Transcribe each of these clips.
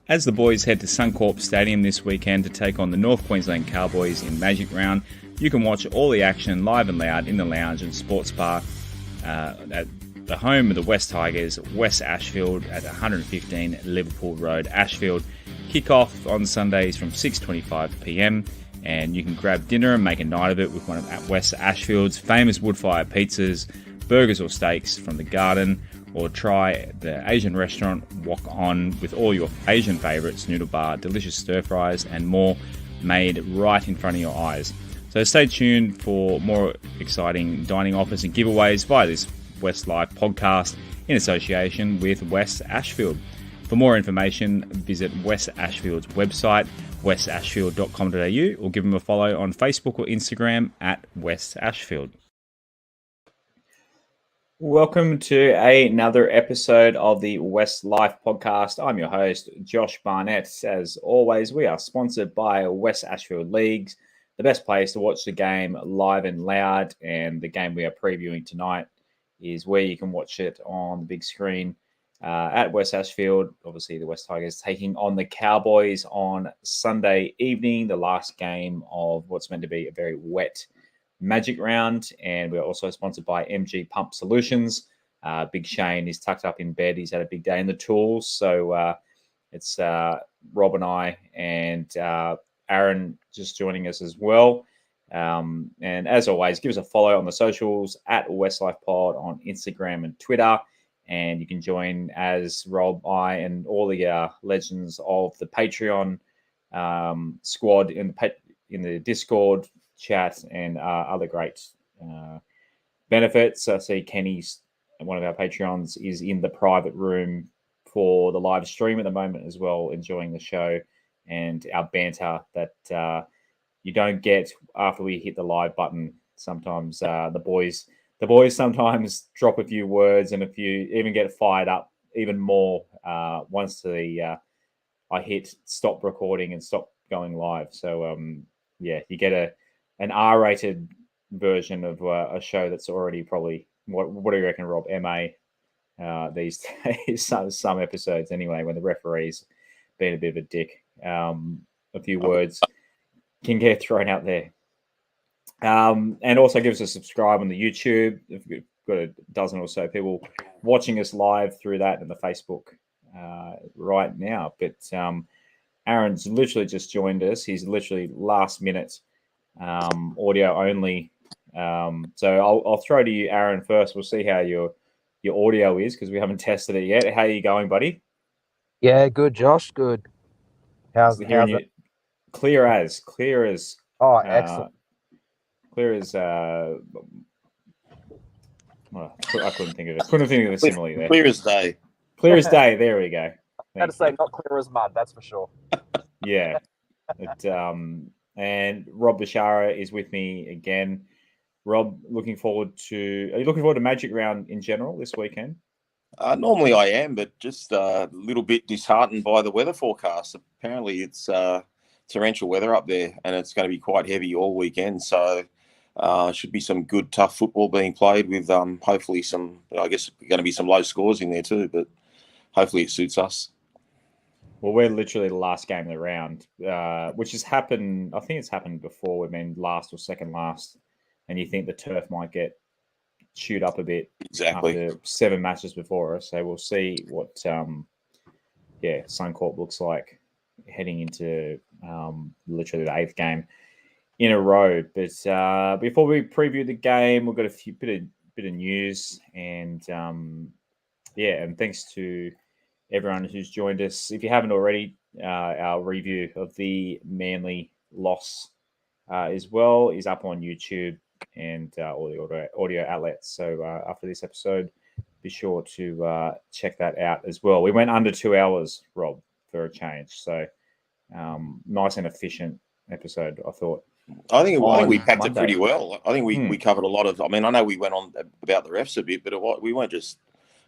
As the boys head to Suncorp Stadium this weekend to take on the North Queensland Cowboys in Magic Round, you can watch all the action live and loud in the lounge and sports bar at the home of the West Tigers, West Ashfield at 115 Liverpool Road, Ashfield. Kick-off on Sundays from 6:25pm, and you can grab dinner and make a night of it with one of West Ashfield's famous wood-fire pizzas, burgers or steaks from the garden, or try the Asian restaurant Wok On with all your Asian favourites, noodle bar, delicious stir fries and more made right in front of your eyes. So stay tuned for more exciting dining offers and giveaways via this WestsLife podcast in association with West Ashfield. For more information, visit West Ashfield's website, westashfield.com.au, or give them a follow on Facebook or Instagram at West Ashfield. Welcome to another episode of the WestsLife Podcast. I'm your host, Josh Barnett. As always, we are sponsored by West Ashfield Leagues, the best place to watch the game live and loud. And the game we are previewing tonight is where you can watch it on the big screen at West Ashfield. Obviously, the West Tigers taking on the Cowboys on Sunday evening, the last game of what's meant to be a very wet Magic Round. And we're also sponsored by MG Pump Solutions. Big Shane is tucked up in bed. He's had a big day in the tools. So it's Rob and I and Aaron just joining us as well. And as always, give us a follow on the socials at WestsLife Pod on Instagram and Twitter. And you can join as Rob, I, and all the legends of the Patreon squad in the Discord chat and other great benefits. I see Kenny's, one of our Patreons, is in the private room for the live stream at the moment as well, enjoying the show and our banter that you don't get after we hit the live button. Sometimes the boys sometimes drop a few words and even get fired up even more once I hit stop recording and stop going live. So you get an R-rated version of a show that's already probably, what do you reckon, Rob? MA these days, some episodes anyway, when the referee's been a bit of a dick. A few words can get thrown out there. And also give us a subscribe on the YouTube. We've got a dozen or so people watching us live through that and the Facebook right now. But Aaron's literally just joined us. He's literally last minute audio only. So I'll throw to you, Aaron, first. We'll see how your audio is because we haven't tested it yet. How are you going, buddy? Yeah, good, Josh. Good. How's it? Clear as. Oh, excellent. Clear as. I couldn't think of it. Couldn't think of a simile there. Clear as day. Clear as day. There we go. I had to say, not clear as mud. That's for sure. Yeah. And Rob Bashara is with me again. Rob, are you looking forward to Magic Round in general this weekend? Normally I am, but just a little bit disheartened by the weather forecast. Apparently it's torrential weather up there and it's going to be quite heavy all weekend. So should be some good, tough football being played with hopefully some, I guess, going to be some low scores in there too, but hopefully it suits us. Well, we're literally the last game of the round, which has happened. I think it's happened before. We've been last or second last, and you think the turf might get chewed up a bit exactly after 7 matches before us. So we'll see what Suncorp looks like heading into literally the 8th game in a row. But before we preview the game, we've got a few bit of news, and and thanks to everyone who's joined us. If you haven't already, our review of the Manly loss as well is up on YouTube and all the audio outlets. So after this episode, be sure to check that out as well. We went under 2 hours, Rob, for a change. So nice and efficient episode, I thought. I think we packed it pretty well. I think we covered a lot of. I mean, I know we went on about the refs a bit, but we weren't just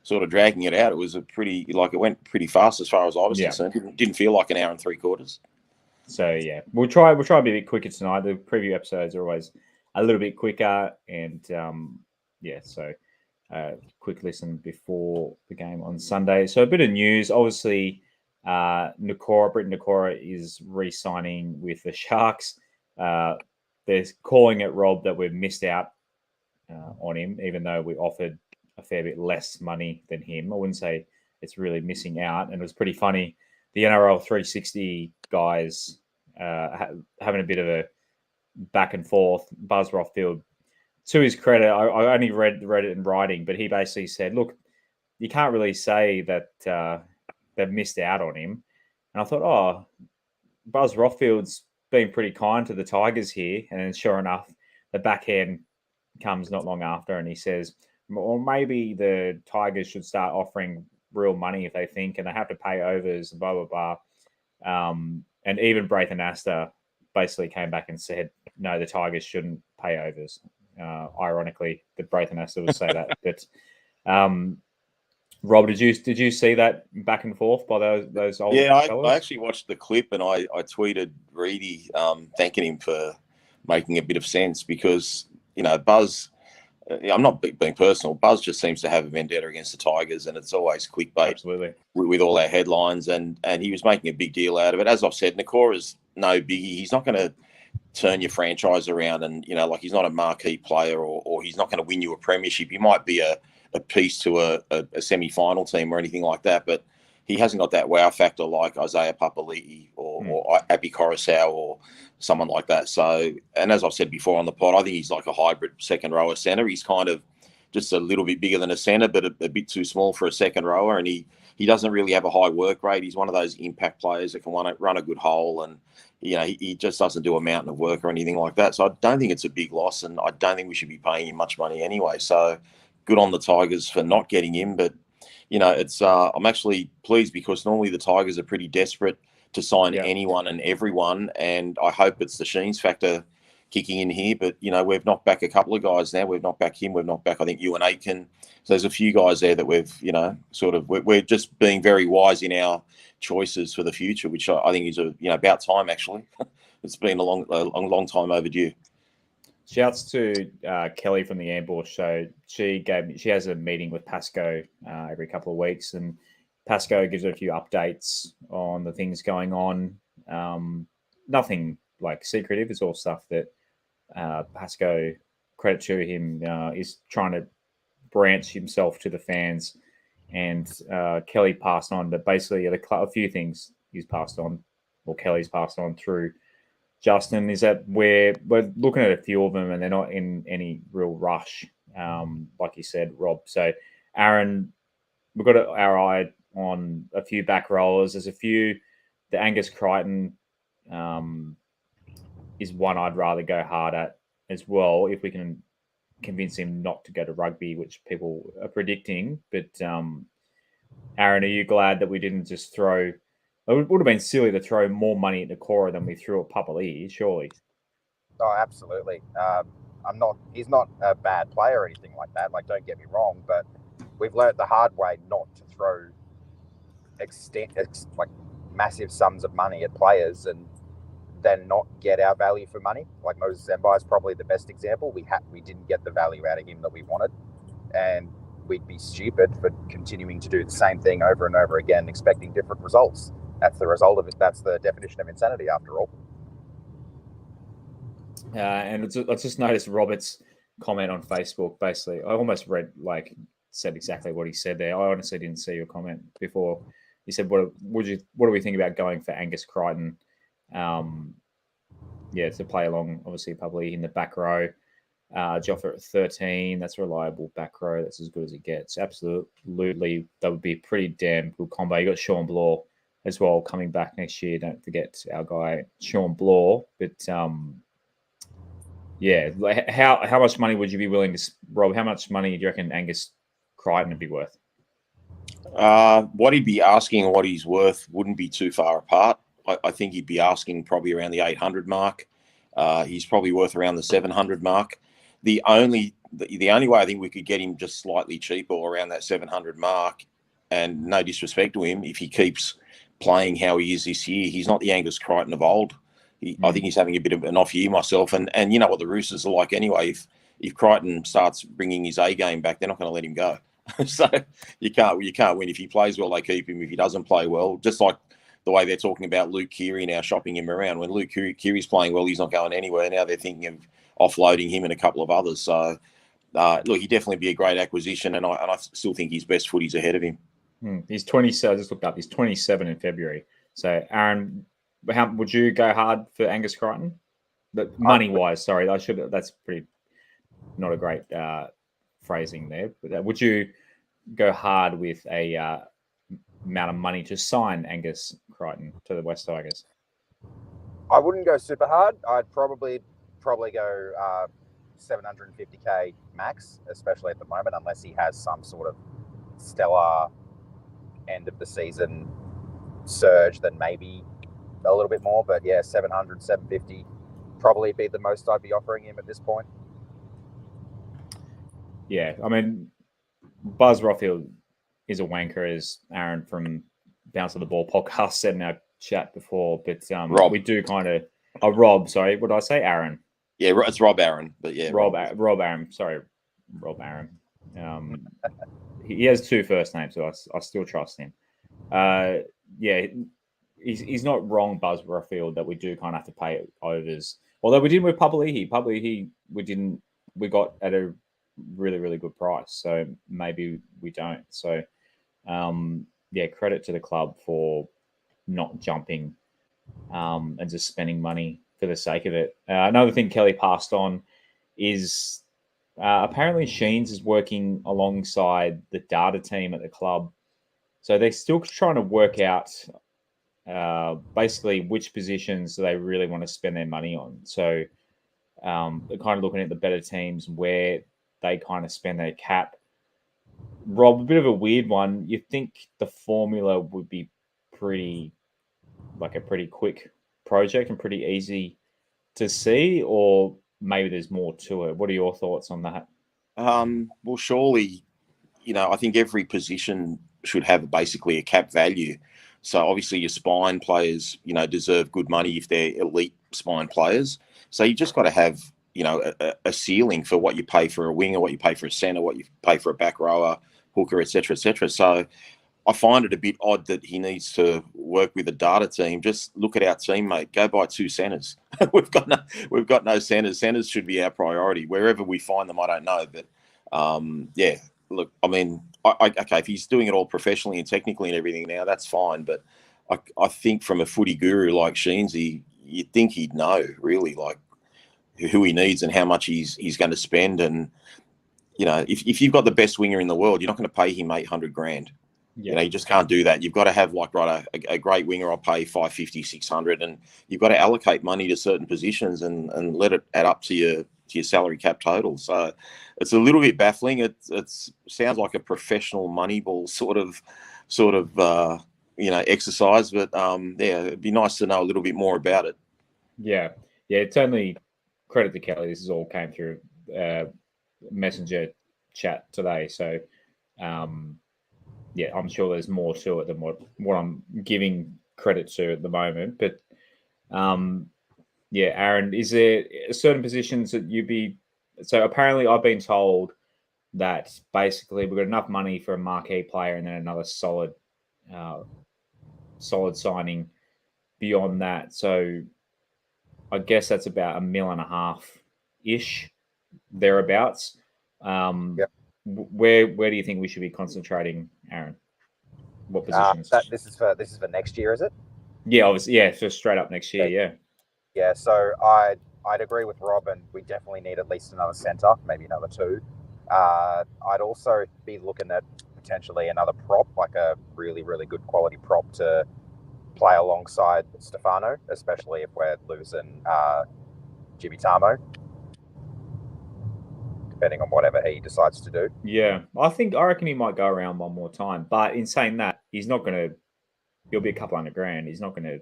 sort of dragging it out. It was it went pretty fast as far as I was concerned. Didn't feel like an hour and 3/4. So we'll try to be a bit quicker tonight. The preview episodes are always a little bit quicker, and quick listen before the game on Sunday. So a bit of news, obviously. Britton Nakora is re-signing with the Sharks. They're calling it, Rob, that we've missed out on him, even though we offered a fair bit less money than him. I wouldn't say it's really missing out. And it was pretty funny. The NRL 360 guys having a bit of a back and forth. Buzz Rothfield, to his credit, I only read it in writing, but he basically said, look, you can't really say that they've missed out on him. And I thought, Buzz Rothfield's been pretty kind to the Tigers here. And then sure enough, the backhand comes not long after, and he says, or maybe the Tigers should start offering real money if they think, and they have to pay overs, blah, blah, blah. And even Braithen Astor basically came back and said, no, the Tigers shouldn't pay overs. Ironically, that Braithen Astor would say that. But Rob, did you see that back and forth by those old fellas? I actually watched the clip, and I tweeted Reedy thanking him for making a bit of sense, because Buzz, I'm not being personal, Buzz just seems to have a vendetta against the Tigers, and it's always clickbait. Absolutely. With all our headlines, and he was making a big deal out of it. As I've said, Nakora's no biggie. He's not going to turn your franchise around, and he's not a marquee player, or he's not going to win you a premiership. He might be a piece to a semi-final team or anything like that, but he hasn't got that wow factor like Isaiah Papali'i or Abby Coruscant or someone like that. So, and as I've said before on the pod, I think he's like a hybrid second rower centre. He's kind of just a little bit bigger than a centre, but a bit too small for a second rower, and he doesn't really have a high work rate. He's one of those impact players that can run a good hole, and he just doesn't do a mountain of work or anything like that. So I don't think it's a big loss, and I don't think we should be paying him much money anyway. So good on the Tigers for not getting him, but it's I'm actually pleased, because normally the Tigers are pretty desperate to sign anyone and everyone, and I hope it's the Sheens factor kicking in here. But we've knocked back a couple of guys now. We've knocked back him. We've knocked back, I think, you and Aitken. So there's a few guys there that we've we're just being very wise in our choices for the future, which I think is about time actually. It's been a long time overdue. Shouts to Kelly from the Ambush. So she has a meeting with Pasco every couple of weeks, and Pasco gives her a few updates on the things going on. Nothing like secretive. It's all stuff that Pasco, credit to him, is trying to branch himself to the fans. And Kelly passed on, but basically a few things he's passed on, or Kelly's passed on through Justin, is that we're looking at a few of them, and they're not in any real rush, like you said, Rob. So, Aaron, we've got our eye on a few back rollers. There's a few. The Angus Crichton is one I'd rather go hard at as well, if we can convince him not to go to rugby, which people are predicting. But Aaron, are you glad that we didn't just throw? It would have been silly to throw more money at Nakora than we threw at Papali'i, surely. Oh, absolutely. He's not a bad player or anything like that. Like, don't get me wrong, but we've learnt the hard way not to throw massive sums of money at players and then not get our value for money. Like Moses Zembai is probably the best example. We didn't get the value out of him that we wanted, and we'd be stupid for continuing to do the same thing over and over again, expecting different results. That's the result of it. That's the definition of insanity, after all. And I just noticed Robert's comment on Facebook. Basically, I almost said exactly what he said there. I honestly didn't see your comment before he said, what do we think about going for Angus Crichton? To play along, obviously, probably in the back row. Joffa at 13, that's a reliable back row. That's as good as it gets. Absolutely, that would be a pretty damn good combo. You got Sean Bloor as well coming back next year. Don't forget our guy Sean Bloor. But how much money would you be willing to, Rob? How much money do you reckon Angus Crichton would be worth? What he'd be asking and what he's worth wouldn't be too far apart. I think he'd be asking probably around the 800 mark. He's probably worth around the 700 mark. The only way I think we could get him just slightly cheaper or around that 700 mark, and no disrespect to him, if he keeps playing how he is this year, he's not the Angus Crichton of old. I think he's having a bit of an off year myself, and you know what the Roosters are like anyway. If Crichton starts bringing his A game back, they're not going to let him go. So you can't win. If he plays well, they keep him. If he doesn't play well, just like the way they're talking about Luke Keary now shopping him around. When Luke Keary's playing well, he's not going anywhere. Now they're thinking of offloading him and a couple of others. So, look, he'd definitely be a great acquisition, and I still think his best footy's ahead of him. He's 27. I just looked up. He's 27 in February. So, Aaron, how would you go hard for Angus Crichton? But money-wise, sorry, that's pretty not a great phrasing there. But would you go hard with a amount of money to sign Angus Crichton to the West Tigers? I wouldn't go super hard. I'd probably go 750k max, especially at the moment, unless he has some sort of stellar end of the season surge, then maybe a little bit more. But yeah, 700, 750 probably be the most I'd be offering him at this point. Yeah, I mean, Buzz Rothfield is a wanker, as Aaron from Bounce of the Ball podcast said in our chat before. But Rob. We do kind of... Oh, Rob, sorry. What did I say? Aaron. Yeah, it's Rob Aaron. But yeah, Rob Aaron. Sorry, Rob Aaron. He has two first names, so I still trust him. He's not wrong, Buzz Rothfield, that we do kind of have to pay overs. Although we didn't with Papali'i. We got at a really, really good price. So maybe we don't. So, credit to the club for not jumping and just spending money for the sake of it. Another thing Kelly passed on is apparently Sheens is working alongside the data team at the club. So they're still trying to work out basically which positions do they really want to spend their money on. So they're kind of looking at the better teams where they kind of spend their cap. Rob, a bit of a weird one. You think the formula would be a pretty quick project and pretty easy to see, or maybe there's more to it? What are your thoughts on that? Well, surely, I think every position should have basically a cap value. So obviously your spine players, deserve good money if they're elite spine players. So you just got to have, a ceiling for what you pay for a winger, what you pay for a centre, what you pay for a back rower, hooker, etc., etc. So I find it a bit odd that he needs to work with a data team. Just look at our team, mate. Go buy two centres. we've got no centres. Centres should be our priority. Wherever we find them, I don't know. But look, I mean, okay, if he's doing it all professionally and technically and everything now, that's fine. But I think from a footy guru like Sheensy, you'd think he'd know really like who he needs and how much he's going to spend. And if you've got the best winger in the world, you're not going to pay him $800,000. Yeah. You just can't do that. You've got to have a great winger. I'll pay 550, 600, and you've got to allocate money to certain positions and let it add up to your salary cap total. So it's a little bit baffling. It sounds like a professional Moneyball sort of exercise, but it'd be nice to know a little bit more about it. Yeah, it's only credit to Kelly. This is all came through Messenger chat today, so. I'm sure there's more to it than what I'm giving credit to at the moment. But, Aaron, is there certain positions that you'd be... So apparently I've been told that basically we've got enough money for a marquee player and then another solid signing beyond that. So I guess that's about $1.5 million-ish, thereabouts. Yep. Where do you think we should be concentrating, Aaron? What positions? This is for next year, is it? Yeah, obviously. Yeah, so straight up next year. Yeah. Yeah. So I'd agree with Rob, and we definitely need at least another centre, maybe another two. I'd also be looking at potentially another prop, like a really, really good quality prop to play alongside Stefano, especially if we're losing Jimmy Tamo, depending on whatever he decides to do. Yeah, I reckon he might go around one more time. But in saying that, he's not going to. He'll be a couple $100,000. He's not going to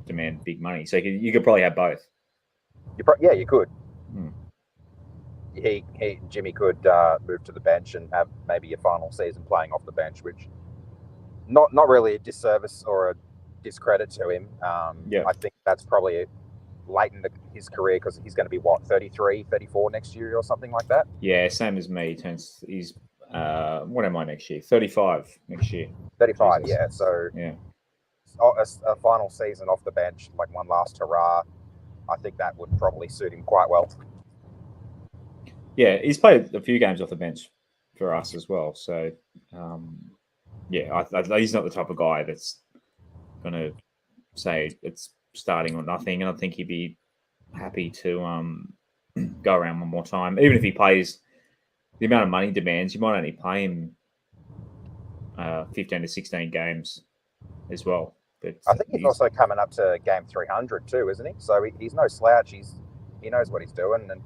demand big money. So you could probably have both. You could. Hmm. Jimmy could move to the bench and have maybe a final season playing off the bench, which not really a disservice or a discredit to him. I think that's probably late in his career because he's going to be 33, 34 next year or something like that. Yeah, same as me. He's what am I next year? 35 next year. 35, Jesus. Yeah. So yeah, a final season off the bench, like one last hurrah. I think that would probably suit him quite well. Yeah, he's played a few games off the bench for us as well. So, he's not the type of guy that's going to say it's starting or nothing. And I think he'd be happy to go around one more time. Even if he plays the amount of money demands, you might only pay him 15 to 16 games as well. But I think he's also coming up to game 300 too, isn't he? So he's no slouch. He knows what he's doing, and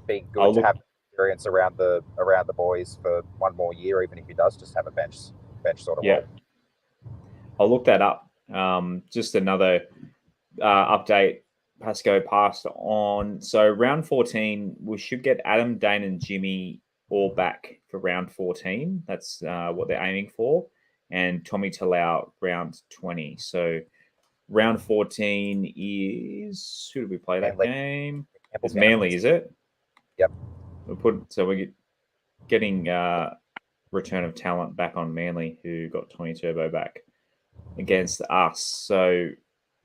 be good to have experience around the boys for one more year, even if he does just have a bench sort of role. I'll look that up. Just another update. Pasco passed on. So round 14, we should get Adam, Dane, and Jimmy all back for round 14. That's what they're aiming for. And Tommy Talau round 20. So round 14 is, who did we play that game? It's Manly, is it? Yep. We're getting return of talent back on Manly, who got Tony Turbo back against us. So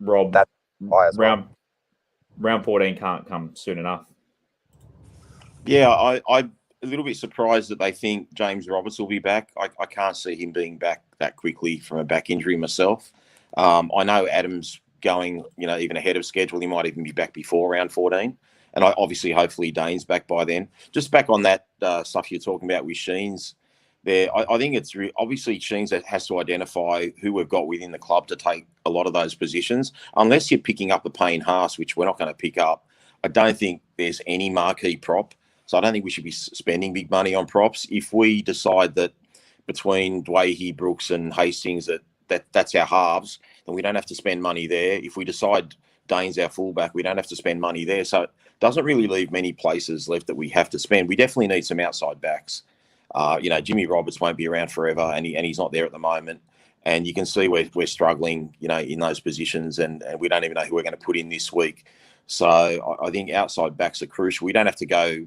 Rob, round 14 can't come soon enough. Yeah, I'm a little bit surprised that they think James Roberts will be back. I can't see him being back that quickly from a back injury myself. I know Adam's going, even ahead of schedule. He might even be back before round 14. And hopefully Dane's back by then. Just back on that stuff you're talking about with Sheens there, I think it's obviously Sheens that has to identify who we've got within the club to take a lot of those positions. Unless you're picking up a Payne Haas, which we're not going to pick up, I don't think there's any marquee prop. So I don't think we should be spending big money on props. If we decide that between Dwayne, Brooks and Hastings that's our halves, then we don't have to spend money there. If we decide Dane's our fullback, we don't have to spend money there. So it doesn't really leave many places left that we have to spend. We definitely need some outside backs. Jimmy Roberts won't be around forever, and he's not there at the moment. And you can see we're struggling, in those positions, and we don't even know who we're going to put in this week. So I think outside backs are crucial. We don't have to go,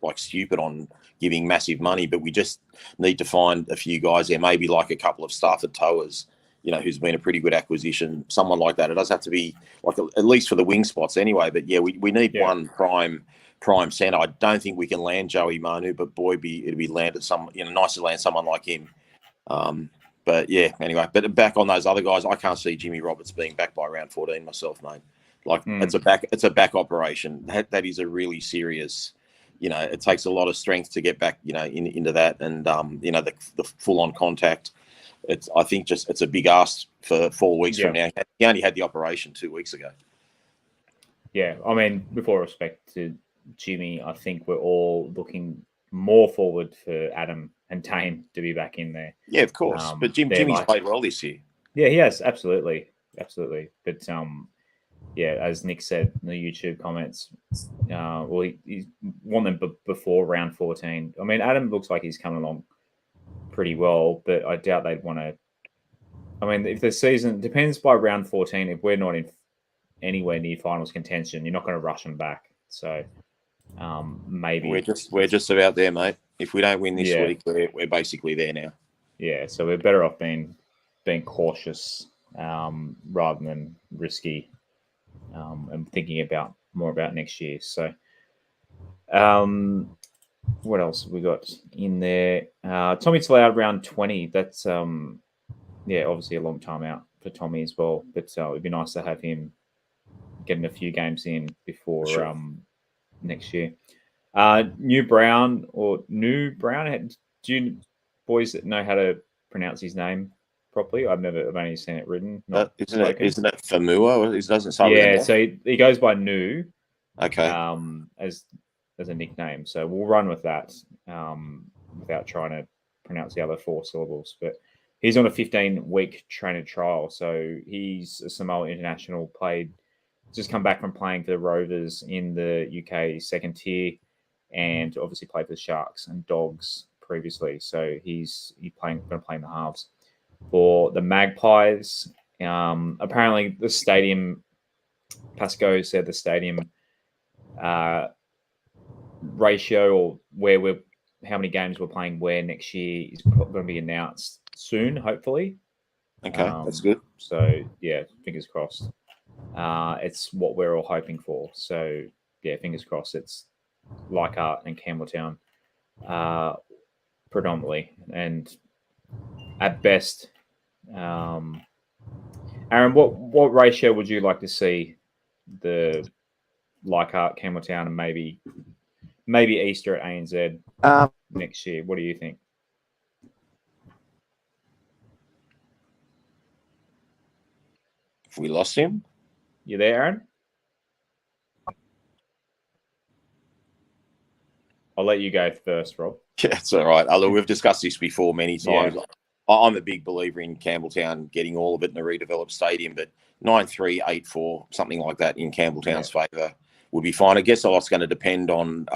like stupid on giving massive money, but we just need to find a few guys there, maybe like a couple of Stafford Towers, who's been a pretty good acquisition, someone like that. It does have to be like at least for the wing spots anyway. But yeah, we need one prime centre. I don't think we can land Joey Manu, but boy, it'd be landed nice to land someone like him. But yeah, anyway. But back on those other guys, I can't see Jimmy Roberts being back by round 14 myself, mate. Like it's a back operation. That is a really serious. It takes a lot of strength to get back, into that, and the full on contact. I think it's a big ask for 4 weeks from now. He only had the operation 2 weeks ago. Yeah, I mean, with all respect to Jimmy, I think we're all looking more forward for Adam and Dane to be back in there. Yeah, of course. But Jimmy's played well this year. Yeah, he has, absolutely. But as Nick said in the YouTube comments, he's won them before round 14. I mean, Adam looks like he's coming along pretty well, but I doubt they'd want to. I mean, if the season depends by round 14, if we're not in anywhere near finals contention, you're not going to rush them back. So maybe we're just about there, mate. If we don't win this week, we're basically there now. Yeah, so we're better off being cautious rather than risky, and thinking more about next year. So What else have we got in there? Tommy Tlaud, round 20. That's obviously a long time out for Tommy as well. But it'd be nice to have him getting a few games in before Sure. Next year. New Brown. Do you boys that know how to pronounce his name properly? I've only seen it written, not spoken. Isn't it Famua? It doesn't start with Yeah, an F? so he goes by New. Okay. As a nickname. So we'll run with that without trying to pronounce the other 4 syllables. But he's on a 15-week trainer trial. So he's a Samoa international, just come back from playing for the Rovers in the UK second tier, and obviously played for the Sharks and Dogs previously. So he's going to play in the halves. For the Magpies, apparently the stadium, Pascoe said the stadium ratio or how many games we're playing where next year is going to be announced soon, hopefully. Okay, that's good. So yeah, fingers crossed. It's what we're all hoping for. So yeah, fingers crossed. It's Leichhardt and Campbelltown predominantly, and at best, Aaron, what ratio would you like to see the Leichhardt, Campbelltown, and maybe Easter at ANZ next year? What do you think? Have we lost him? You there, Aaron? I'll let you go first, Rob. Yeah, it's all right. Look, we've discussed this before many times. Yeah. I'm a big believer in Campbelltown getting all of it in a redeveloped stadium, but 9-3, 8-4, something like that in Campbelltown's favour would be fine. I guess a lot's going to depend on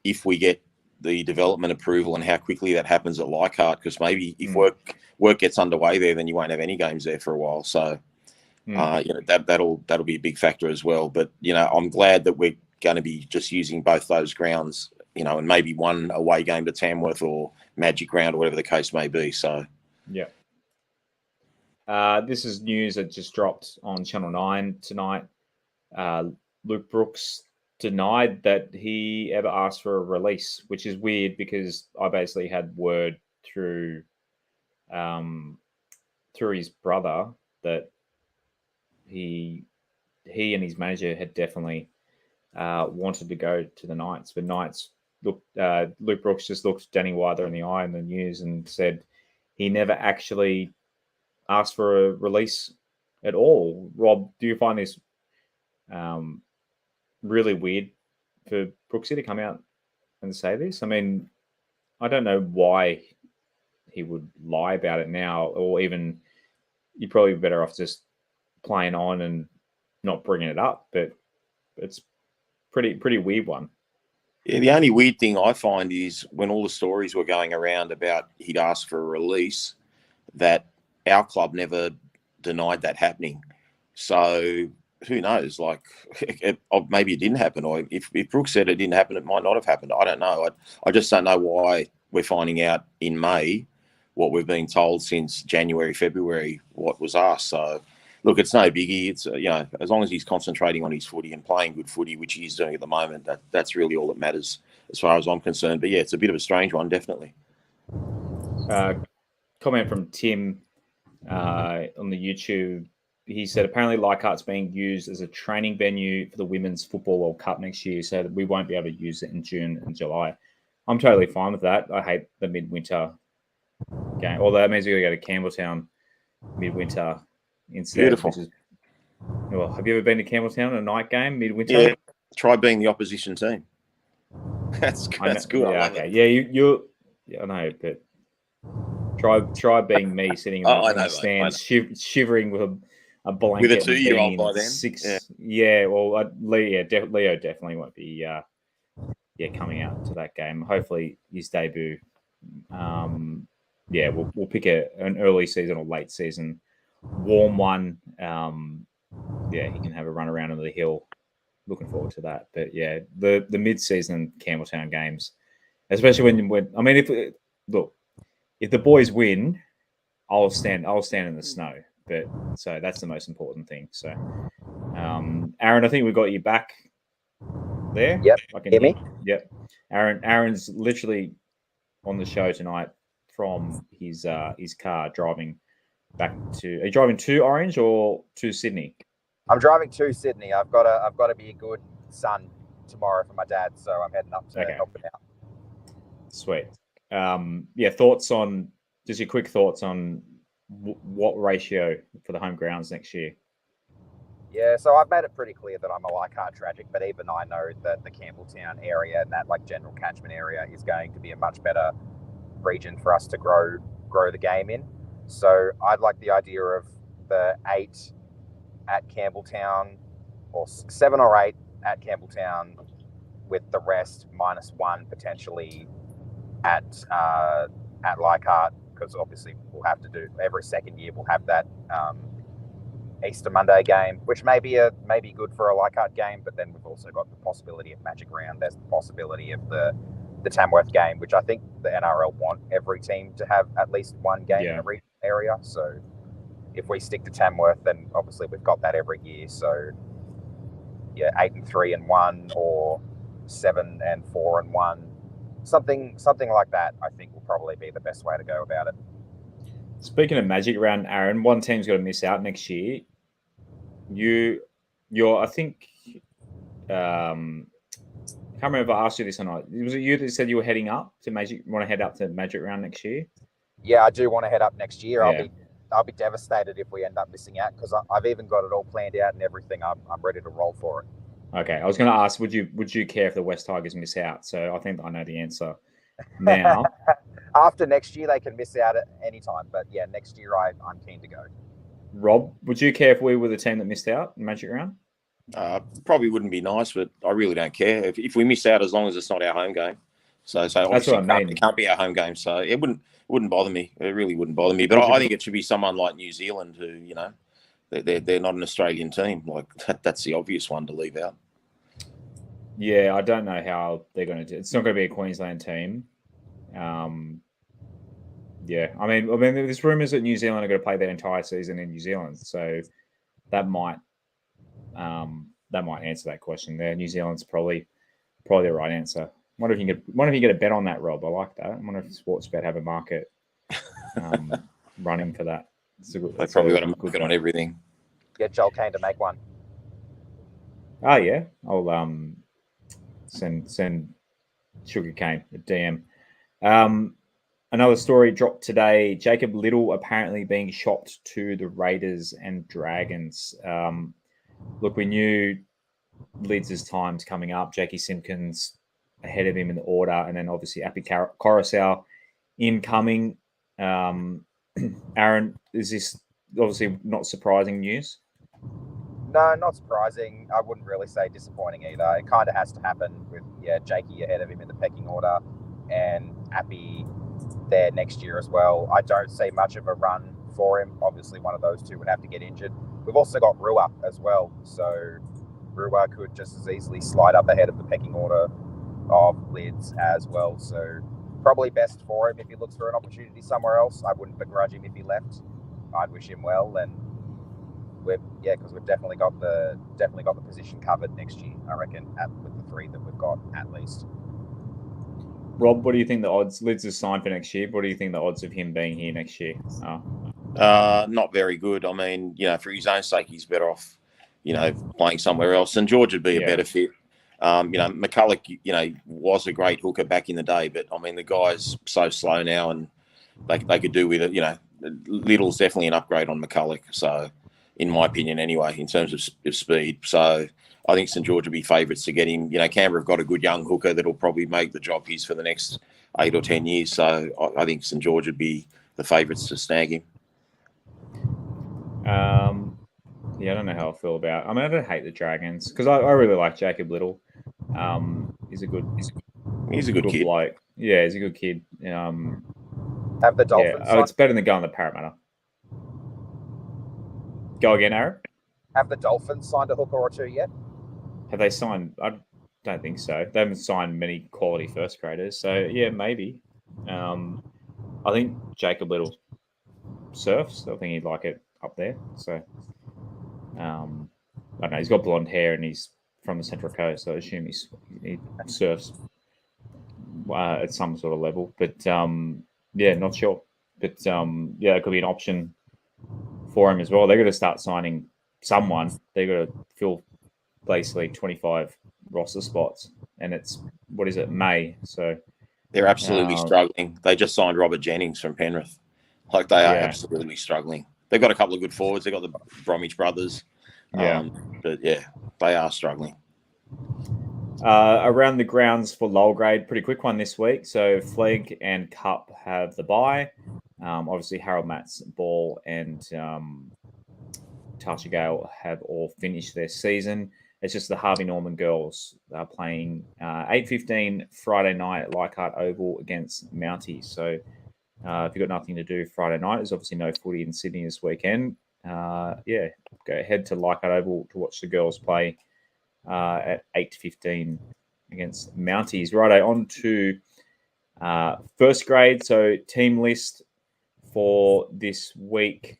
if we get the development approval and how quickly that happens at Leichhardt, because maybe if work gets underway there, then you won't have any games there for a while. So that'll be a big factor as well. But I'm glad that we're going to be just using both those grounds, and maybe one away game to Tamworth or Magic Ground or whatever the case may be. So yeah. This is news that just dropped on Channel 9 tonight. Luke Brooks denied that he ever asked for a release, which is weird because I basically had word through his brother that he and his manager had definitely wanted to go to the Knights, but Knights Luke Brooks just looked Danny Wyther in the eye in the news and said he never actually asked for a release at all. Rob, do you find this really weird for Brooksy to come out and say this? I mean, I don't know why he would lie about it now, or even you're probably better off just playing on and not bringing it up. But it's pretty weird one. Yeah, the only weird thing I find is when all the stories were going around about he'd asked for a release, that our club never denied that happening. So who knows? Like, maybe it didn't happen, or if Brooks said it didn't happen, it might not have happened. I don't know. I just don't know why we're finding out in May what we've been told since January, February, what was asked. So, look, it's no biggie. It's as long as he's concentrating on his footy and playing good footy, which he's doing at the moment, that's really all that matters as far as I'm concerned. But yeah, it's a bit of a strange one, definitely. Comment from Tim on the YouTube. He said apparently Leichhardt's being used as a training venue for the Women's Football World Cup next year, so we won't be able to use it in June and July. I'm totally fine with that. I hate the midwinter game, although that means we got to go to Campbelltown midwinter instead. Beautiful. Well, have you ever been to Campbelltown a night game midwinter? Yeah, try being the opposition team. That's good. Yeah, okay. Yeah, I know, but try being me sitting in the stands, shivering with a blanket with a 2-year-old by then. Leo definitely won't be coming out to that game. Hopefully his debut. We'll pick an early season or late season warm one. He can have a run around on the hill. Looking forward to that. But yeah, the mid-season Campbelltown games, especially if the boys win, I'll stand in the snow. But so that's the most important thing. So, Aaron, I think we got you back there? Yep. I can Hear me? Yep. Aaron's literally on the show tonight from his car driving back to. Are you driving to Orange or to Sydney? I'm driving to Sydney. I've got to be a good son tomorrow for my dad, so I'm heading up to help him out. Sweet. Thoughts on just your quick thoughts on what ratio for the home grounds next year? Yeah, so I've made it pretty clear that I'm a Leichhardt tragic, but even I know that the Campbelltown area and that like general catchment area is going to be a much better region for us to grow the game in. So I'd like the idea of the 8 at Campbelltown, or 7 or 8 at Campbelltown, with the rest -1 potentially at Leichhardt, because obviously we'll have to do every second year we'll have that Easter Monday game, which may be good for a Leichhardt game, but then we've also got the possibility of Magic Round. There's the possibility of the Tamworth game, which I think the NRL want every team to have at least one game in a regional area. So if we stick to Tamworth, then obviously we've got that every year. So yeah, 8 and 3 and 1, or 7 and 4 and 1, something like that. I think will probably be the best way to go about it. Speaking of Magic Round, Aaron, one team's got to miss out next year. I think, I can't remember if I asked you this or not. Was it you that said you were heading up to Magic? Want to head up to Magic Round next year? Yeah, I do want to head up next year. Yeah. I'll be devastated if we end up missing out, because I've even got it all planned out and everything. I'm ready to roll for it. Okay, I was going to ask, would you care if the West Tigers miss out? So I think I know the answer now. After next year, they can miss out at any time. But yeah, next year I'm keen to go. Rob, would you care if we were the team that missed out in Magic Round? Probably wouldn't be nice, but I really don't care if we miss out, as long as it's not our home game. So that's what I mean. It can't be our home game, so it wouldn't bother me. It really wouldn't bother me. But I think it should be someone like New Zealand, who they're not an Australian team. Like that's the obvious one to leave out. Yeah, I don't know how they're going to do it. It's not going to be a Queensland team. Yeah, I mean, there's rumours that New Zealand are going to play their entire season in New Zealand, so that might answer that question there. New Zealand's probably the right answer. Wonder if you get a bet on that, Rob. I like that. I wonder if Sportsbet have a market running for that. They've probably got a market on everything. Get Joel Kane to make one. Oh yeah, I'll send Sugar Cane a DM. Another story dropped today. Jacob Little apparently being shopped to the Raiders and Dragons. Look, we knew Lids' time's coming up. Jakey Simpkins ahead of him in the order, and then obviously Api Coruscant incoming. Aaron, is this obviously not surprising news? No, not surprising. I wouldn't really say disappointing either. It kind of has to happen with Jakey ahead of him in the pecking order, and Api there next year as well. I don't see much of a run for him. Obviously, one of those two would have to get injured. We've also got Rua as well, so Rua could just as easily slide up ahead of the pecking order of Lids as well. So probably best for him if he looks for an opportunity somewhere else. I wouldn't begrudge him if he left. I'd wish him well, and because we've definitely got the position covered next year, I reckon, with the 3 that we've got at least. Rob, what do you think the odds? Lids is signed for next year. What do you think the odds of him being here next year are? Not very good. I mean, for his own sake, he's better off, playing somewhere else. And George would be a better fit. McCulloch, was a great hooker back in the day, but I mean, the guy's so slow now, and they could do with it. Little's definitely an upgrade on McCulloch. So, in my opinion, anyway, in terms of speed. So, I think St George would be favourites to get him. Canberra have got a good young hooker that'll probably make the job his for the next 8 or 10 years. So, I think St George would be the favourites to snag him. I don't know how I feel about. I don't hate the Dragons because I really like Jacob Little. He's a good kid. Bloke. Yeah, he's a good kid. Have the Dolphins. Yeah, it's better than going to Parramatta. Go again, Aaron. Have the Dolphins signed a hooker or two yet? Have they signed? I don't think so. They haven't signed many quality first graders. So yeah, maybe. I think Jacob Little surfs. I think he'd like it up there. So I don't know. He's got blonde hair and he's from the Central Coast, so I assume he surfs at some sort of level. But not sure. But it could be an option for him as well. They're going to start signing someone. They've got to fill basically 25 roster spots, and it's May. So they're absolutely struggling. They just signed Robert Jennings from Penrith. Like they are absolutely struggling. They've got a couple of good forwards. They've got the Bromwich brothers. But they are struggling. Around the grounds for lower grade, pretty quick one this week. So Flegg and Cup have the bye. Obviously, Harold Matts, Ball, and Tasha Gale have all finished their season. It's just the Harvey Norman girls playing 8:15 Friday night at Leichhardt Oval against Mounties. So if you've got nothing to do Friday night, there's obviously no footy in Sydney this weekend. Go ahead to Leichhardt Oval to watch the girls play at 8:15 against Mounties. Righto, on to first grade. So team list for this week.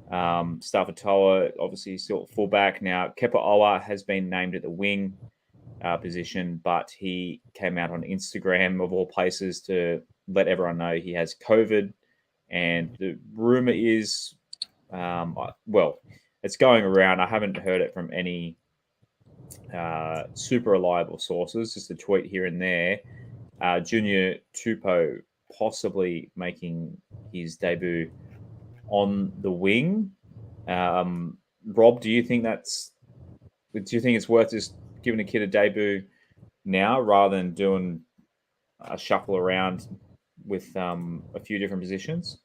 Stafatoa, obviously still at fullback. Now, Kepa Owa has been named at the wing position, but he came out on Instagram, of all places, to let everyone know he has COVID. And the rumour is, it's going around. I haven't heard it from any super reliable sources, just a tweet here and there. Junior Tupou possibly making his debut on the wing. Rob, do you think it's worth just giving a kid a debut now rather than doing a shuffle around with a few different positions?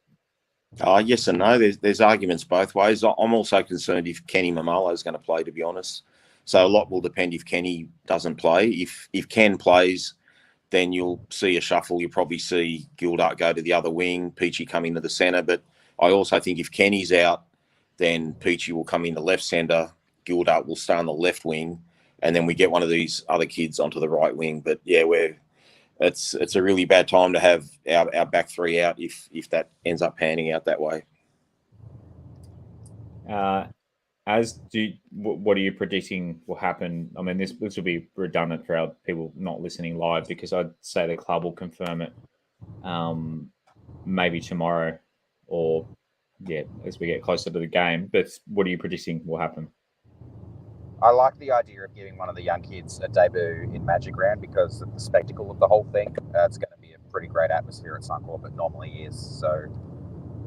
Yes and no. There's arguments both ways. I'm also concerned if Kenny Mamalo is going to play, to be honest. So a lot will depend if Kenny doesn't play. If Ken plays, then you'll see a shuffle. You'll probably see Gildart go to the other wing, Peachy come into the centre. But I also think if Kenny's out, then Peachy will come in the left centre, Gildart will stay on the left wing, and then we get one of these other kids onto the right wing. But it's a really bad time to have our back three out if that ends up panning out that way. What are you predicting will happen? I mean, this will be redundant for our people not listening live, because I'd say the club will confirm it maybe tomorrow or as we get closer to the game. But what are you predicting will happen? I like the idea of giving one of the young kids a debut in Magic Round because of the spectacle of the whole thing. It's going to be a pretty great atmosphere at Suncorp. It normally is. So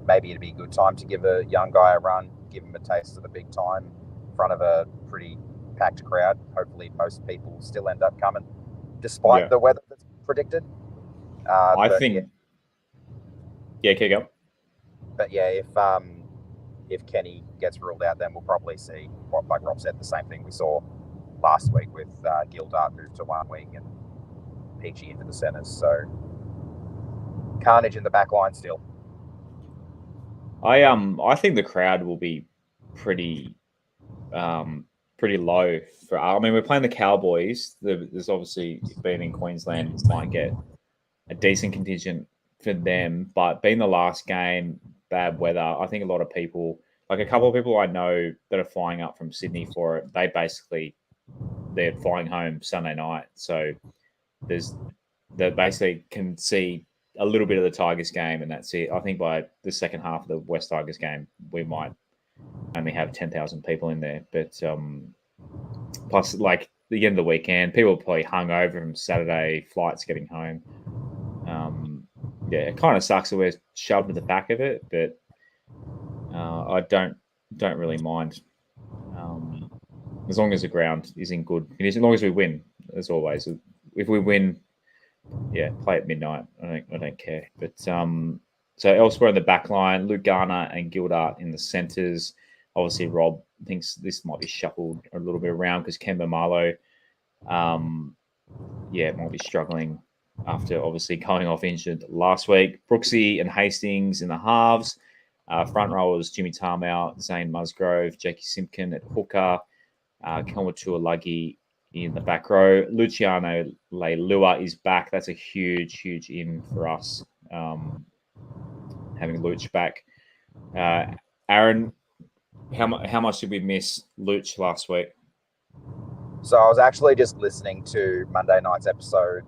maybe it'd be a good time to give a young guy a run, give him a taste of the big time in front of a pretty packed crowd. Hopefully most people still end up coming despite the weather that's predicted. Keep going. But if Kenny gets ruled out, then we'll probably see what, like Rob said, the same thing we saw last week with Gildart moved to one wing and Peachy into the centres. So carnage in the back line still. I think the crowd will be pretty low for. I mean, we're playing the Cowboys. There's obviously been in Queensland, might get a decent contingent for them, but being the last game, bad weather, I think a lot of people, like a couple of people I know that are flying up from Sydney for it, they're flying home Sunday night. So they basically can see a little bit of the Tigers game, and that's it. I think by the second half of the West Tigers game, we might only have 10,000 people in there. But plus, like the end of the weekend, people are probably hungover from Saturday flights getting home. It kind of sucks that we're shoved to the back of it, but I don't really mind as long as the ground is in good condition. As long as we win, as always. If we win, play at midnight. I don't care. But so elsewhere in the back line, Luke Garner and Gildart in the centres. Obviously, Rob thinks this might be shuffled a little bit around because Kemba Marlowe, might be struggling after obviously going off injured last week. Brooksy and Hastings in the halves. Front rowers, Jimmy Tarmow, Zane Musgrove, Jackie Simpkin at hooker, Kelmatua Luggy in the back row. Luciano Leilua is back. That's a huge in for us, having Luch back. Aaron, how much did we miss Luch last week? So I was actually just listening to Monday night's episode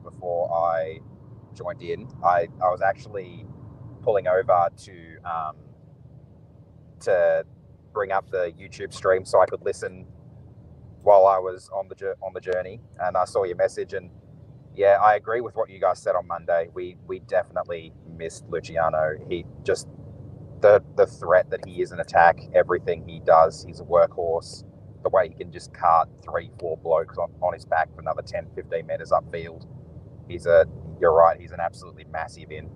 before I joined in. I was actually pulling over to bring up the YouTube stream so I could listen while I was on the journey, and I saw your message, and yeah, I agree with what you guys said on Monday. We definitely missed Luciano. He just the threat that he is in attack, everything he does, he's a workhorse. The way he can just cart 3-4 blokes on his back for another 10-15 meters upfield. You're right, he's an absolutely massive in.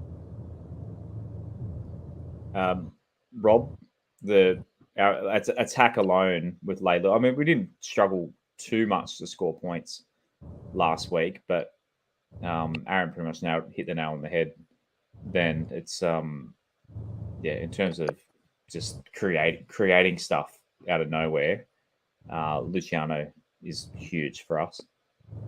Rob, our attack alone with Layla. I mean, we didn't struggle too much to score points last week, but Aaron pretty much now hit the nail on the head. Then it's in terms of just creating stuff out of nowhere, Luciano is huge for us.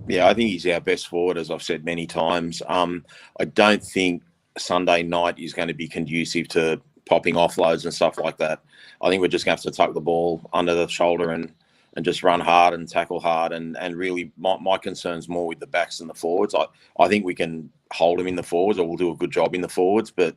Yeah, I think he's our best forward, as I've said many times. I don't think Sunday night is going to be conducive to popping offloads and stuff like that. I think we're just going to have to tuck the ball under the shoulder and just run hard and tackle hard. And really, my concern's more with the backs than the forwards. I think we can hold them in the forwards, or we'll do a good job in the forwards. But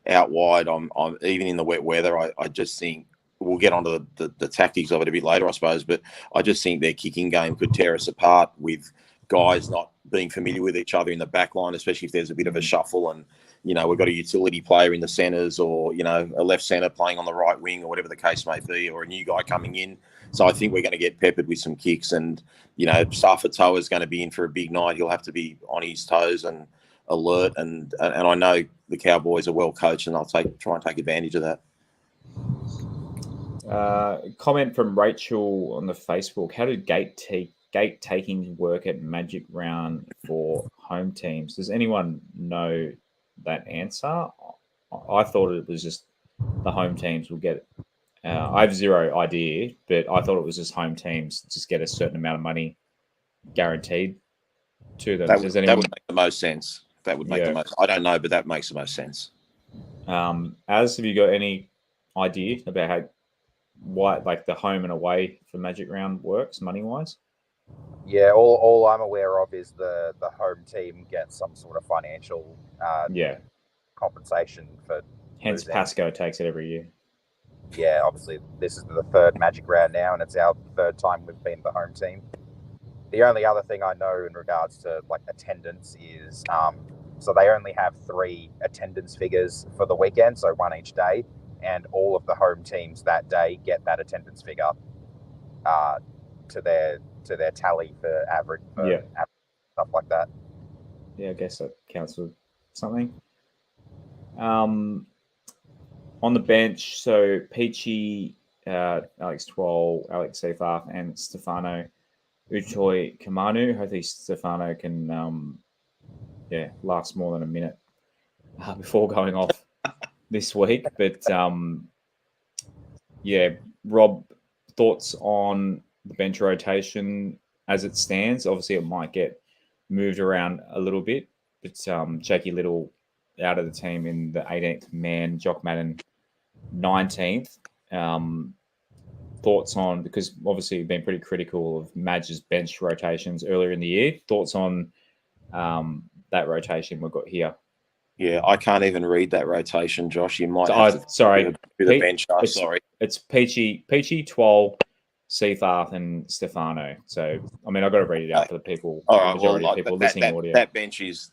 out wide, I'm even in the wet weather, I just think we'll get onto the tactics of it a bit later, I suppose. But I just think their kicking game could tear us apart with guys not being familiar with each other in the back line, especially if there's a bit of a shuffle and, we've got a utility player in the centres, or, a left centre playing on the right wing, or whatever the case may be, or a new guy coming in. So I think we're going to get peppered with some kicks, and, Safa Toa is going to be in for a big night. He'll have to be on his toes and alert. And I know the Cowboys are well coached, and I'll try and take advantage of that. Comment from Rachel on the Facebook. How did gate taking work at Magic Round for home teams? Does anyone know that answer? I thought it was just the home teams will get it. I have zero idea, but I thought it was just home teams just get a certain amount of money guaranteed to them. That would make the most sense. That would make the most. I don't know, but that makes the most sense. Have you got any idea about why like the home and away for Magic Round works money wise? Yeah, all I'm aware of is the home team gets some sort of financial compensation for. Hence, Pasco takes it every year. Yeah, obviously this is the third Magic Round now, and it's our third time we've been the home team. The only other thing I know in regards to like attendance is so they only have 3 attendance figures for the weekend, so 1 each day, and all of the home teams that day get that attendance figure to their tally for average, stuff like that. Yeah, I guess that counts for something. On the bench, so Peachy, Alex Twoll, Alex Seyfarth, and Stefano Utoy Kamanu. Hopefully Stefano can last more than a minute before going off this week. But Rob, thoughts on the bench rotation as it stands? Obviously, it might get moved around a little bit, but Jakey Little out of the team in the 18th man, Jock Madden 19th. Thoughts on, because obviously you've been pretty critical of Madge's bench rotations earlier in the year. Thoughts on that rotation we've got here? Yeah, I can't even read that rotation, Josh. You might sorry. Do the bench. Sorry. It's Peachy, Twoll, Seyfarth, and Stefano. So, I mean, I've got to read it out for the people. All right. Majority of people listening audio. That bench is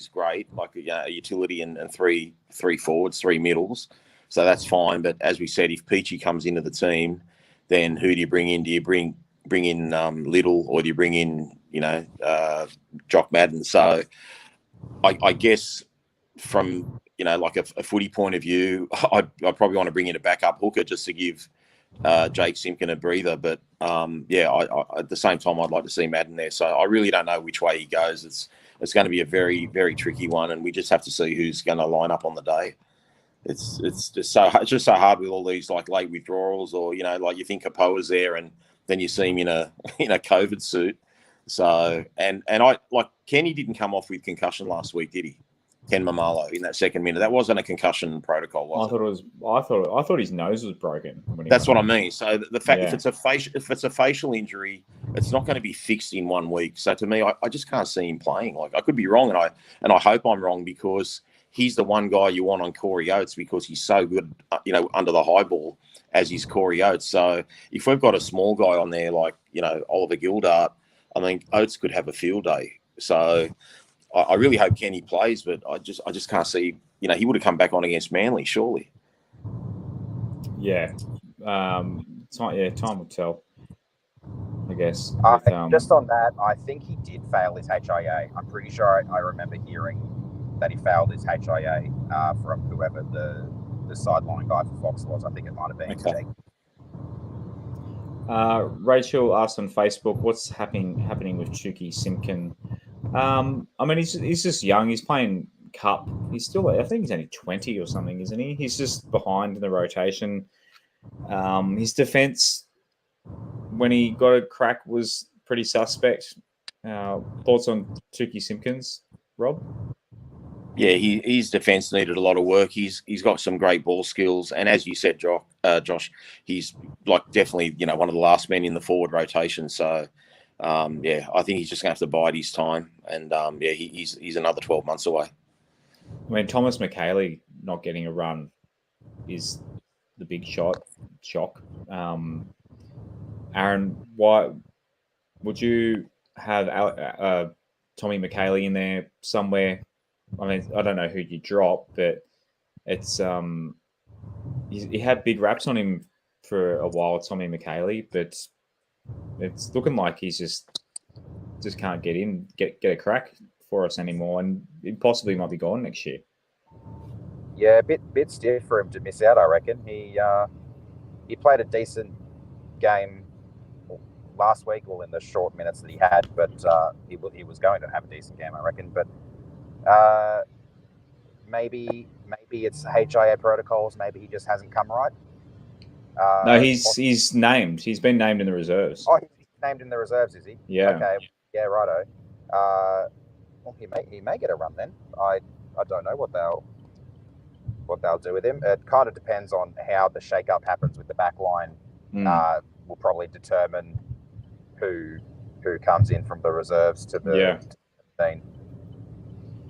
great. Like a utility and 3 forwards, 3 middles. So that's fine. But as we said, if Peachy comes into the team, then who do you bring in? Do you bring in Little, or do you bring in Jock Madden? So I guess from like a footy point of view, I probably want to bring in a backup hooker just to give Jake Simpkin a breather. But I at the same time, I'd like to see Madden there. So I really don't know which way he goes. It's going to be a very, very tricky one, and we just have to see who's going to line up on the day. It's just so hard with all these like late withdrawals, or like you think Kapoa's there and then you see him in a COVID suit. So and I like Kenny didn't come off with concussion last week, did he? Ken Mamalo in that second minute. That wasn't a concussion protocol, was it? I thought his nose was broken. That's what I mean. So the fact Yeah. if it's a facial injury, it's not going to be fixed in 1 week. So to me, I just can't see him playing. Like, I could be wrong, and I hope I'm wrong, because he's the one guy you want on Corey Oates, because he's so good, under the high ball as is Corey Oates. So if we've got a small guy on there like Oliver Gildart, I think Oates could have a field day. So I really hope Kenny plays, but I just can't see. He would have come back on against Manly, surely. Yeah. Time will tell, I guess. Just on that, I think he did fail his HIA. I'm pretty sure I remember hearing that he failed his HIA from whoever the sideline guy for Fox was. I think it might have been Okay. Jake. Rachel asked on Facebook, what's happening with Chuki Simkin? I mean, he's just young. He's playing Cup. He's still, I think he's only 20 or something, isn't he? He's just behind in the rotation. His defense, when he got a crack, was pretty suspect. Thoughts on Chuki Simpkins, Rob? Yeah, his defence needed a lot of work. He's got some great ball skills, and as you said, Josh, he's definitely one of the last men in the forward rotation. So I think he's just going to have to bide his time, and he's another 12 months away. I mean, Thomas McHaley not getting a run is the big shock. Aaron, why would you have Tommy McHaley in there somewhere? I mean, I don't know who you drop, but it's he had big raps on him for a while, Tommy McHaley, but it's looking like he's just can't get a crack for us anymore, and it possibly might be gone next year. Yeah, a bit stiff for him to miss out, I reckon. He played a decent game last week, or in the short minutes that he had, but he was going to have a decent game, I reckon. But maybe it's HIA protocols. Maybe he just hasn't come right. No, he's named. He's been named in the reserves. Oh, he's named in the reserves, is he? Yeah. Okay. Yeah, righto. Well, he may get a run then. I don't know what they'll do with him. It kind of depends on how the shake-up happens with the back line. Will probably determine who comes in from the reserves to the team.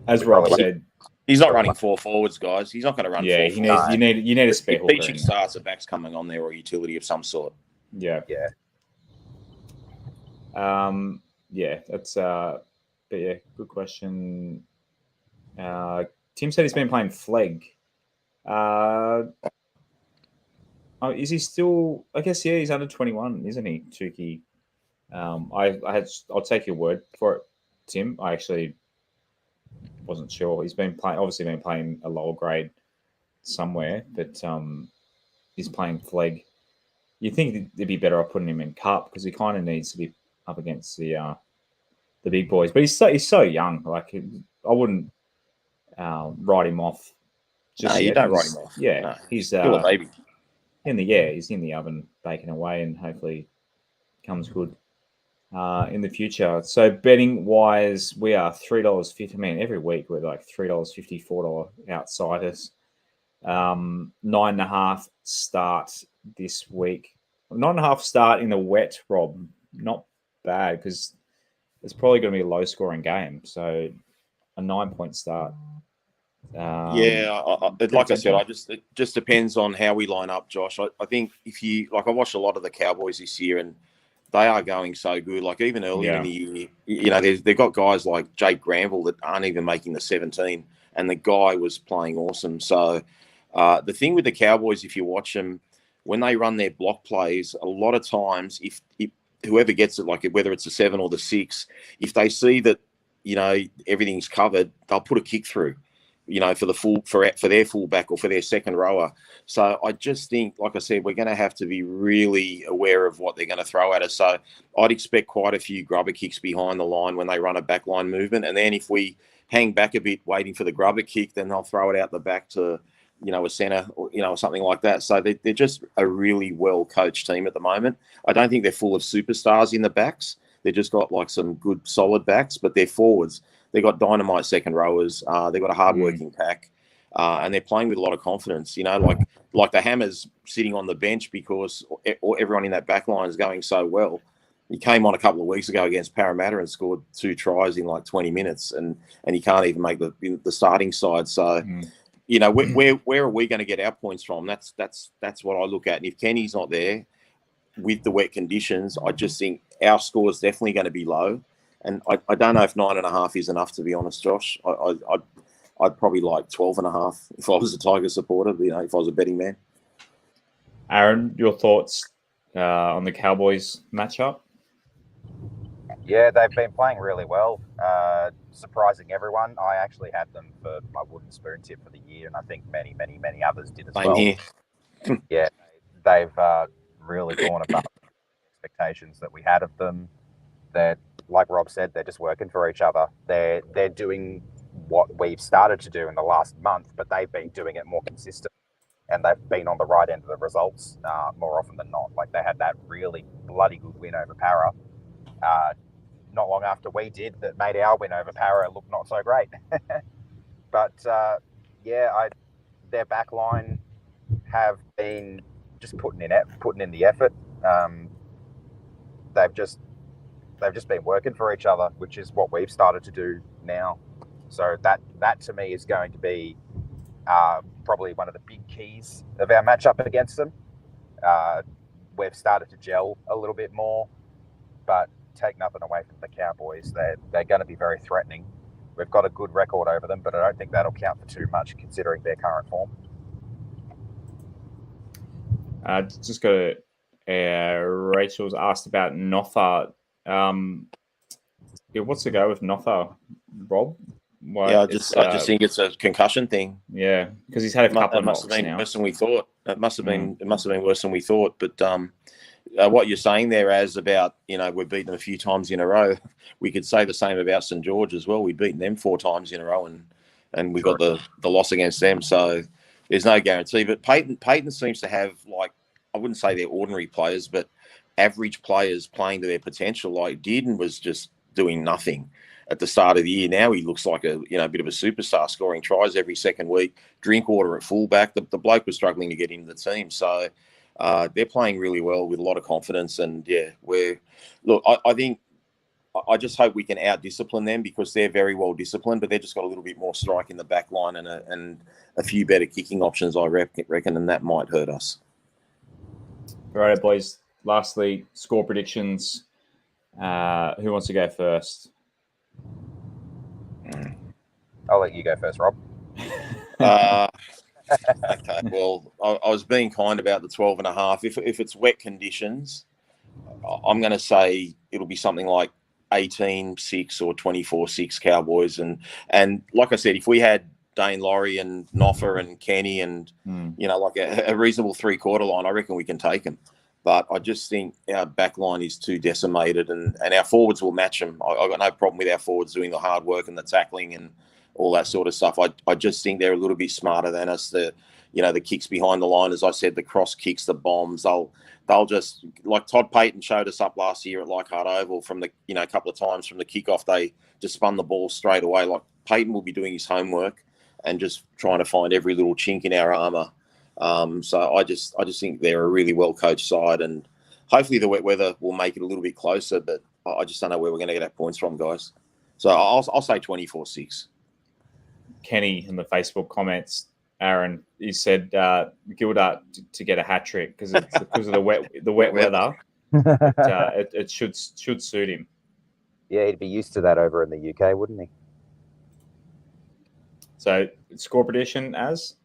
As Rob said, he's not running 4 forwards, guys. He's not going to run. Yeah, 4 you need a spare hooker. Teaching starts, a back's coming on there, or a utility of some sort. Yeah. That's but yeah, good question. Tim said he's been playing Flegg. Is he still? I guess he's under 21, isn't he, Chuki? I'll take your word for it, Tim. I actually wasn't sure. He's been playing a lower grade somewhere, but he's playing Flegg. You think it'd be better off putting him in Cup, because he kind of needs to be up against the big boys. But he's so young. Like, I wouldn't write him off. No, you don't write him off. Yeah, no. He's still a baby. He's in the oven baking away, and hopefully comes good in the future. So betting wise, we are $3.50. I mean, every week we're like $3.50, $4 outsiders. 9.5 start this week. 9.5 start in the wet, Rob. Not bad, because it's probably going to be a low scoring game. So a 9-point start. Like I said, it just depends on how we line up, Josh. I think if you I watched a lot of the Cowboys this year, and they are going so good. Like, even earlier in the year, they've got guys like Jake Granville that aren't even making the 17, and the guy was playing awesome. So the thing with the Cowboys, if you watch them, when they run their block plays, a lot of times, if whoever gets it, like whether it's the 7 or the 6, if they see that everything's covered, they'll put a kick through. For their fullback or for their second rower. So I just think, like I said, we're going to have to be really aware of what they're going to throw at us. So I'd expect quite a few grubber kicks behind the line when they run a backline movement. And then if we hang back a bit waiting for the grubber kick, then they'll throw it out the back to, a centre or, something like that. So they're just a really well-coached team at the moment. I don't think they're full of superstars in the backs. They've just got some good solid backs, but their forwards, They've got dynamite second rowers. They've got a hard-working pack. And they're playing with a lot of confidence, like the Hammers sitting on the bench because everyone in that back line is going so well. He came on a couple of weeks ago against Parramatta and scored 2 tries in like 20 minutes, and he can't even make the starting side. So, where are we going to get our points from? That's what I look at. And if Kenny's not there with the wet conditions, I just think our score is definitely going to be low. And I don't know if 9.5 is enough, to be honest, Josh. I'd probably like 12.5 if I was a Tiger supporter, if I was a betting man. Aaron, your thoughts on the Cowboys matchup? Yeah, they've been playing really well, surprising everyone. I actually had them for my wooden spoon tip for the year, and I think many, many, many others did as well. Here. Yeah, they've really gone above expectations that we had of them. They're, like Rob said, they're just working for each other. They're doing what we've started to do in the last month, but they've been doing it more consistent, and they've been on the right end of the results more often than not. Like they had that really bloody good win over Para not long after we did, that made our win over Para look not so great. But their back line have been just putting in the effort. They've just been working for each other, which is what we've started to do now. So that to me is going to be probably one of the big keys of our matchup against them. We've started to gel a little bit more, but take nothing away from the Cowboys. They're going to be very threatening. We've got a good record over them, but I don't think that'll count for too much considering their current form. Just got Rachel's asked about Notha. What's the go with Notha, Rob? I just think it's a concussion thing. Yeah, because he's had a couple of knocks now. It must have been worse than we thought. It must have been worse than we thought. But what you're saying there, as about we've beaten them a few times in a row, we could say the same about St George as well. We've beaten them 4 times in a row, and we got the loss against them. So there's no guarantee. But Peyton seems to have, like, I wouldn't say they're ordinary players, but average players playing to their potential. Like Dearden was just doing nothing at the start of the year. Now he looks like a bit of a superstar, scoring tries every second week. Drinkwater at fullback. The bloke was struggling to get into the team. So they're playing really well with a lot of confidence. And I think I just hope we can out-discipline them, because they're very well disciplined, but they've just got a little bit more strike in the back line and a few better kicking options, I reckon, and that might hurt us. All right, boys. Lastly, score predictions. Who wants to go first? I'll let you go first, Rob. Okay, well, I was being kind about the 12.5. If it's wet conditions, I'm going to say it'll be something like 18-6 or 24-6 Cowboys. And like I said, if we had Dane Laurie and Noffa and Kenny and, like a reasonable 3-quarter line, I reckon we can take them. But I just think our back line is too decimated, and our forwards will match them. I've got no problem with our forwards doing the hard work and the tackling and all that sort of stuff. I just think they're a little bit smarter than us. The kicks behind the line, as I said, the cross kicks, the bombs, they'll just, like Todd Payton showed us up last year at Leichhardt Oval from the, a couple of times from the kickoff, they just spun the ball straight away. Like Payton will be doing his homework and just trying to find every little chink in our armour. So I just think they're a really well-coached side, and hopefully the wet weather will make it a little bit closer, but I just don't know where we're going to get our points from, guys. So I'll say 24-6. Kenny in the Facebook comments, Aaron, he said Gildart to get a hat trick because of the wet weather. It should suit him. Yeah, he'd be used to that over in the UK, wouldn't he? So score prediction as?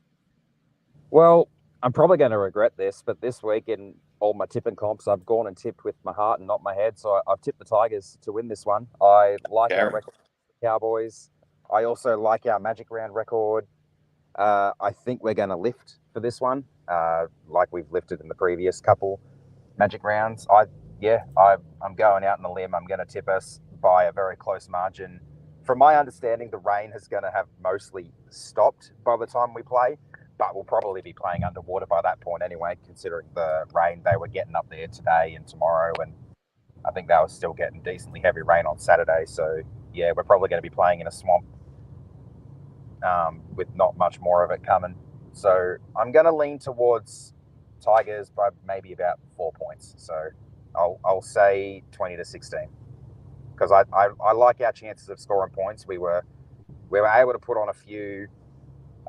Well, I'm probably going to regret this, but this week in all my tipping comps, I've gone and tipped with my heart and not my head. So I've tipped the Tigers to win this one. I like our record with the Cowboys. I also like our Magic Round record. I think we're going to lift for this one, like we've lifted in the previous couple Magic Rounds. I'm going out on a limb. I'm going to tip us by a very close margin. From my understanding, the rain is going to have mostly stopped by the time we play, but we'll probably be playing underwater by that point anyway, considering the rain they were getting up there today and tomorrow. And I think they were still getting decently heavy rain on Saturday. So yeah, we're probably going to be playing in a swamp with not much more of it coming. So I'm going to lean towards Tigers by maybe about 4 points. So I'll say 20-16 because I like our chances of scoring points. We were able to put on a few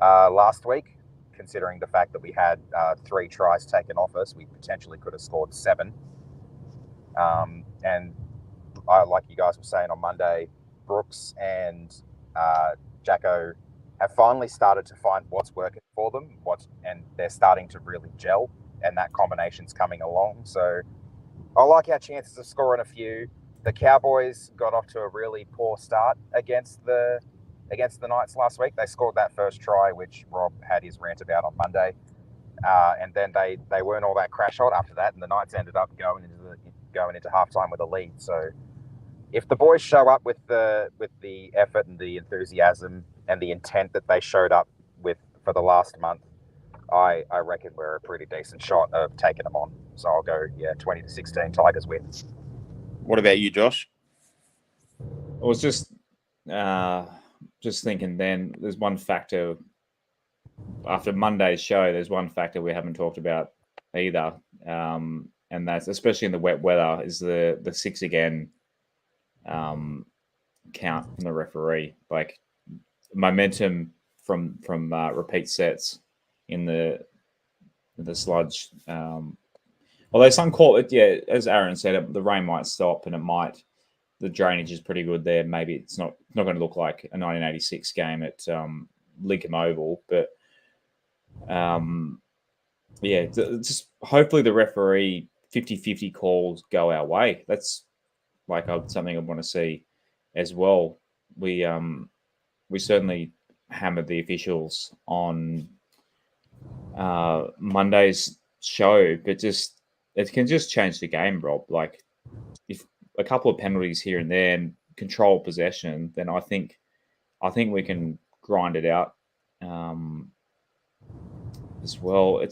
last week, considering the fact that we had 3 tries taken off us. We potentially could have scored 7. And like you guys were saying on Monday, Brooks and Jacko have finally started to find what's working for them, and they're starting to really gel, and that combination's coming along. So I like our chances of scoring a few. The Cowboys got off to a really poor start against the Knights last week. They scored that first try, which Rob had his rant about on Monday, and then they weren't all that crash hot after that, and the Knights ended up going into halftime with a lead. So if the boys show up with the effort and the enthusiasm and the intent that they showed up with for the last month, I reckon we're a pretty decent shot of taking them on. So I'll go 20-16 Tigers win. What about you, Josh? I was just thinking. Then there's one factor after Monday's show. There's one factor we haven't talked about either, and that's especially in the wet weather is the 6 again count from the referee. Like momentum from repeat sets in the sludge. Although some call it, as Aaron said, the rain might stop and the drainage is pretty good there. Maybe it's not going to look like a 1986 game at Lincoln Oval, but just hopefully the referee 50-50 calls go our way. That's like something I want to see as well. We certainly hammered the officials on Monday's show, but it can just change the game, Rob. Like if a couple of penalties here and there and control possession, then I think we can grind it out as well. I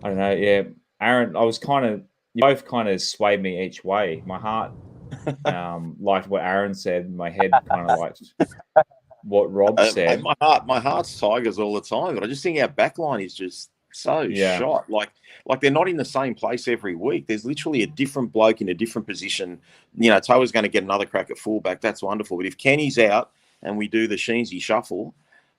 don't know. Yeah, Aaron, you both kind of swayed me each way. My heart liked what Aaron said. My head kind of liked what Rob said. My heart's Tigers all the time, but I just think our backline is just so shot. Like they're not in the same place every week. There's literally a different bloke in a different position. Toa's going to get another crack at fullback. That's wonderful. But if Kenny's out and we do the Sheensy shuffle,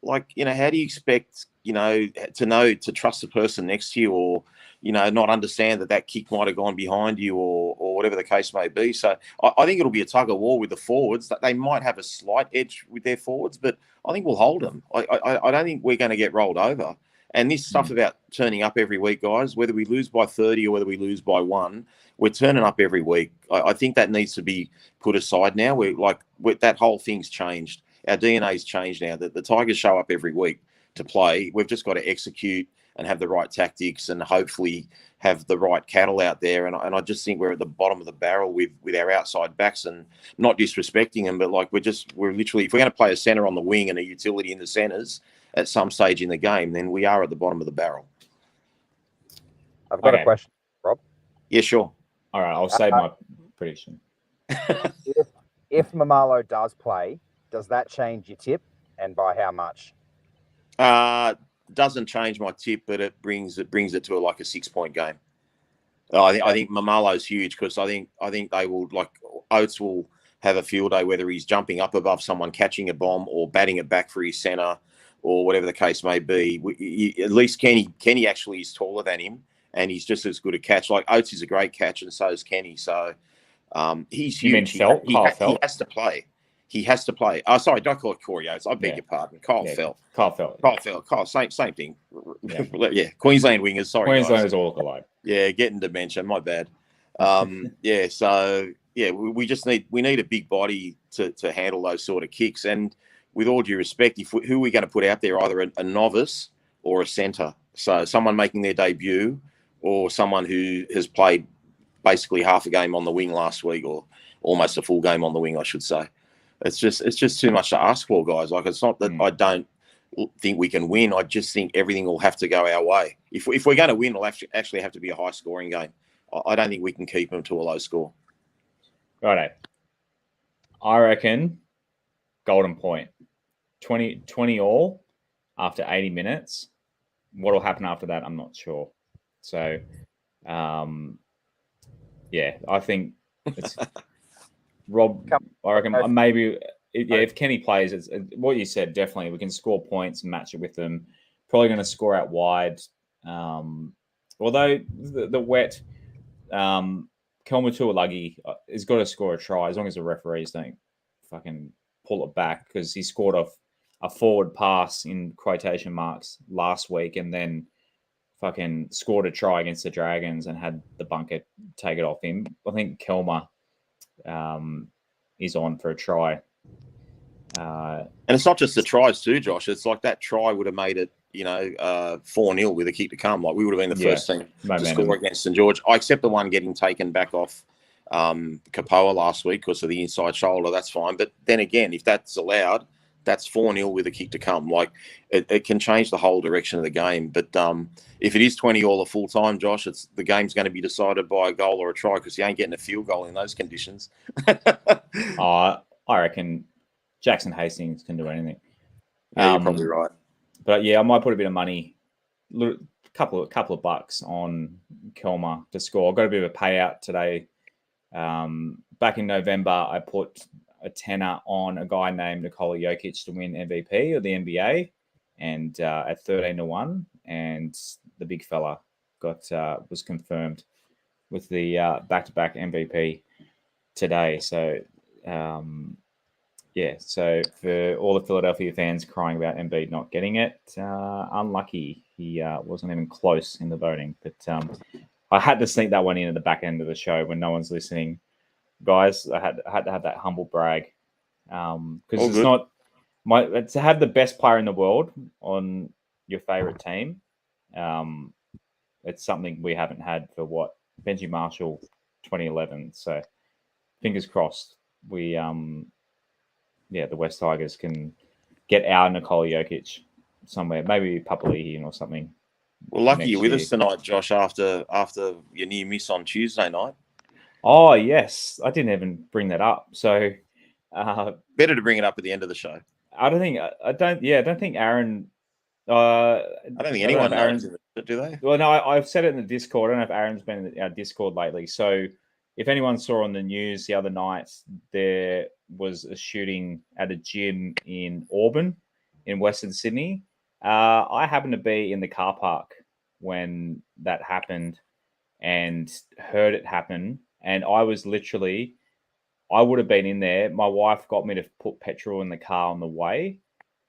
how do you expect, to trust the person next to you or, not understand that kick might have gone behind you or whatever the case may be. So I think it'll be a tug of war with the forwards. That they might have a slight edge with their forwards, but I think we'll hold them. I don't think we're going to get rolled over. And this stuff about turning up every week, guys, whether we lose by 30 or whether we lose by 1, we're turning up every week. I think that needs to be put aside now. That whole thing's changed. Our DNA's changed now. The Tigers show up every week to play. We've just got to execute and have the right tactics and hopefully have the right cattle out there. And I just think we're at the bottom of the barrel with our outside backs, and not disrespecting them, but we're literally, if we're going to play a centre on the wing and a utility in the centres at some stage in the game, then we are at the bottom of the barrel. I've got a question, Rob. Yeah, sure. All right, I'll say my prediction. If Mamalo does play, does that change your tip, and by how much? Doesn't change my tip, but it brings it to a 6-point game. I think Mamalo's huge because I think they will, Oates will have a field day, whether he's jumping up above someone catching a bomb or batting it back for his centre or whatever the case may be. At least Kenny actually is taller than him and he's just as good a catch. Oates is a great catch and so is Kenny. So he's huge. You mean Felt? He has to play. He has to play. Oh, sorry, don't call it Corey Oates. I beg your pardon. Kyle Felt. Same thing. Yeah. Queensland wingers. Sorry, Queenslanders all look alike. Yeah, getting dementia. My bad. So we need a big body to handle those sort of kicks. And with all due respect, who are we going to put out there? Either a novice or a centre. So someone making their debut or someone who has played basically half a game on the wing last week or almost a full game on the wing, I should say. It's just too much to ask for, guys. It's not that I don't think we can win. I just think everything will have to go our way. If we're going to win, it'll actually have to be a high-scoring game. I don't think we can keep them to a low score. Righto. I reckon golden point. 20 all after 80 minutes. What will happen after that, I'm not sure. So, yeah, I think it's Rob. I reckon maybe, if Kenny plays, it's what you said. Definitely, we can score points and match it with them. Probably going to score out wide. Although the wet Kelma has got to score a try as long as the referees don't fucking pull it back, because he scored a forward pass in quotation marks last week and then fucking scored a try against the Dragons and had the bunker take it off him. I think Kelma is on for a try. And it's not just the tries too, Josh. It's like that try would have made it, 4-0 with a kick to come. Like we would have been the first team to score against St George. I accept the one getting taken back off Kapoa last week because of the inside shoulder. That's fine. But then again, if that's allowed, that's 4-0 with a kick to come. Like it can change the whole direction of the game. But if it is 20 all a full time, Josh, the game's going to be decided by a goal or a try, because you ain't getting a field goal in those conditions. I reckon Jackson Hastings can do anything. Yeah, you're probably right. But yeah, I might put a bit of money, couple of bucks on Kelma to score. I got a bit of a payout today. Back in November, I put a tenner on a guy named Nikola Jokic to win MVP of the NBA, and at 13-1, and the big fella was confirmed with the back-to-back MVP today. So so for all the Philadelphia fans crying about Embiid not getting it, unlucky. He wasn't even close in the voting. But I had to sneak that one in at the back end of the show when no one's listening. Guys, I had to have that humble brag. Because it's not to have the best player in the world on your favorite team. It's something we haven't had for Benji Marshall 2011. So fingers crossed we the West Tigers can get our Nikola Jokic somewhere, maybe Papali'i or something. Well, lucky you're with us tonight, Josh, after your near miss on Tuesday night. Oh, yes. I didn't even bring that up. So better to bring it up at the end of the show. I don't think Aaron. I don't think anyone knows it, do they? Well, no, I've said it in the Discord. I don't know if Aaron's been in our Discord lately. So if anyone saw on the news the other night, there was a shooting at a gym in Auburn in Western Sydney. I happened to be in the car park when that happened and heard it happen. And I would have been in there. My wife got me to put petrol in the car on the way,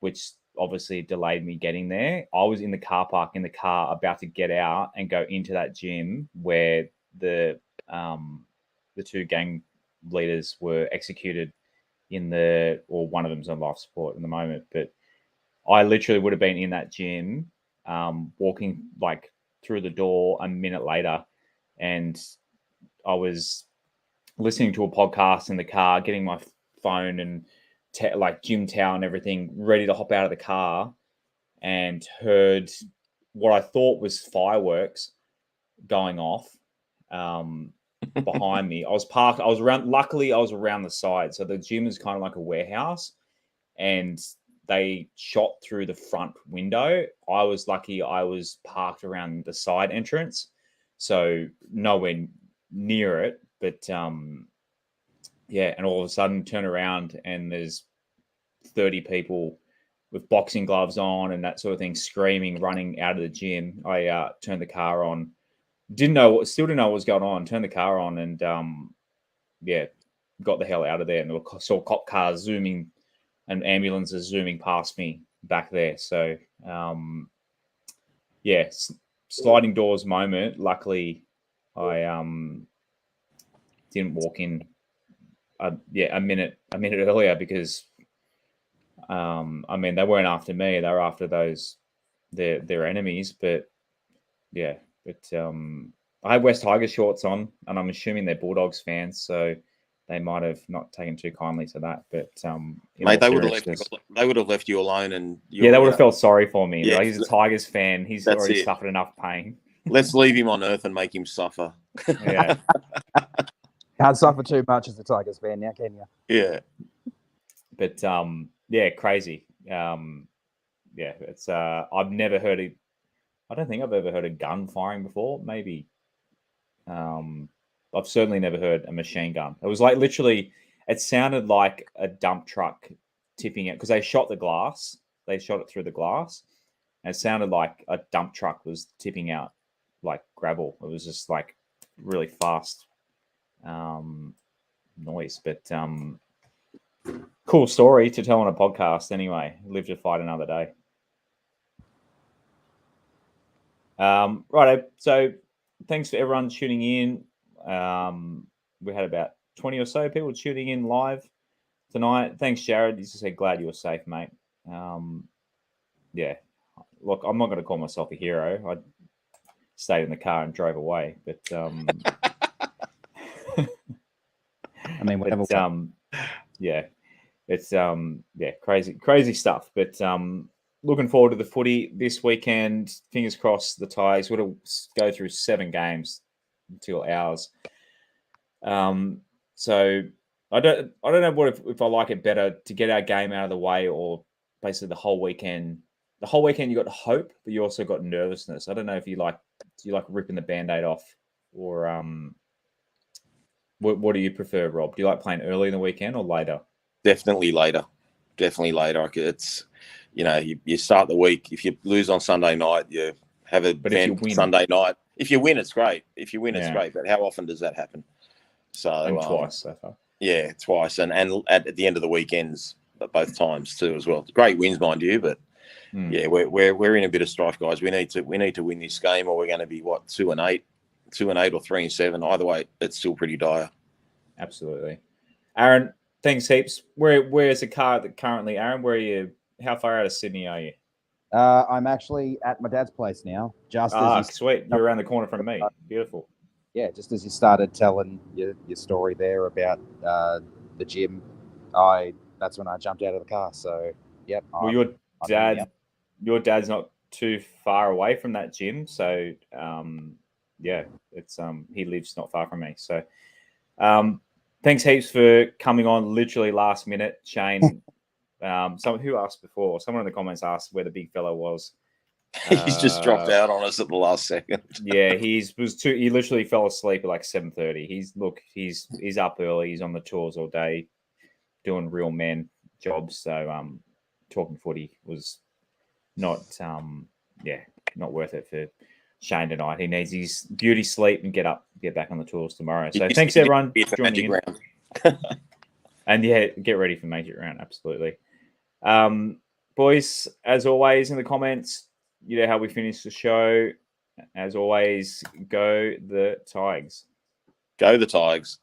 which obviously delayed me getting there. I was in the car park, in the car, about to get out and go into that gym where the two gang leaders were executed or one of them's on life support at the moment. But I literally would have been in that gym, walking like through the door a minute later, and I was listening to a podcast in the car, getting my phone and like gym towel and everything ready to hop out of the car, and heard what I thought was fireworks going off behind me. I was parked. Luckily, I was around the side. So the gym is kind of like a warehouse, and they shot through the front window. I was lucky. I was parked around the side entrance, so nowhere near it. But and all of a sudden turn around and there's 30 people with boxing gloves on and that sort of thing, screaming, running out of the gym. I turned the car on. Still didn't know what was going on. Turned the car on and got the hell out of there. And saw cop cars zooming and ambulances zooming past me back there. So sliding doors moment. Luckily, I didn't walk in a minute earlier, because they weren't after me, they were after their enemies. But I had West Tigers shorts on, and I'm assuming they're Bulldogs fans, so they might have not taken too kindly to that. But mate, they would have left you alone, and they would have felt sorry for me. Yeah, like, he's a Tigers fan, he's already suffered enough pain. Let's leave him on earth and make him suffer. Yeah. Can't suffer too much as a Tigers fan now, can you? Yeah. But yeah, crazy. Yeah, it's I've never heard a. I don't think I've ever heard a gun firing before. Maybe. I've certainly never heard a machine gun. It was like literally. It sounded like a dump truck tipping it because they shot the glass. They shot it through the glass, and it sounded like a dump truck was tipping out like gravel. It was just like really fast noise, but cool story to tell on a podcast. Anyway, live to fight another day. Right, so thanks for everyone tuning in. We had about 20 or so people tuning in live tonight. Thanks, Jared. He just said, glad you were safe, mate. Yeah, look, I'm not going to call myself a hero. I stayed in the car and drove away, but I mean, whatever. Yeah, it's yeah, crazy stuff. But looking forward to the footy this weekend. Fingers crossed the Tigers would go through 7 games until ours. So I don't know if I like it better to get our game out of the way or basically the whole weekend. The whole weekend you got hope, but you also got nervousness. I don't know if do you like ripping the Band-Aid off or what do you prefer, Rob? Do you like playing early in the weekend or later? Definitely later. It's, you start the week. If you lose on Sunday night, you have a band Sunday night. If you win, it's great. It's great. But how often does that happen? So twice so far. Yeah, twice, and at the end of the weekends, both times too as well. Great wins, mind you, but yeah, we're in a bit of strife, guys. We need to win this game, or we're going to be 2-8 or 3-7. Either way, it's still pretty dire. Absolutely, Aaron. Thanks heaps. Where's the car currently, Aaron? Where are you? How far out of Sydney are you? I'm actually at my dad's place now. Sweet. You're around the corner from me. Beautiful. Yeah, just as you started telling your story there about the gym, that's when I jumped out of the car. So, yep. Well, your dad's not too far away from that gym, so yeah, it's he lives not far from me. So, thanks heaps for coming on literally last minute, Shane. Someone who asked before, someone in the comments asked where the big fella was. He's just dropped out on us at the last second. Yeah, he literally fell asleep at like 7:30. He's up early. He's on the tours all day, doing real men jobs. So talking footy was not not worth it for Shane tonight. He needs his beauty sleep and get back on the tours tomorrow. So thanks everyone for joining in. And yeah, get ready for Magic Round. Absolutely. Boys, as always in the comments, you know how we finish the show. As always, go the Tigers. Go the Tigers.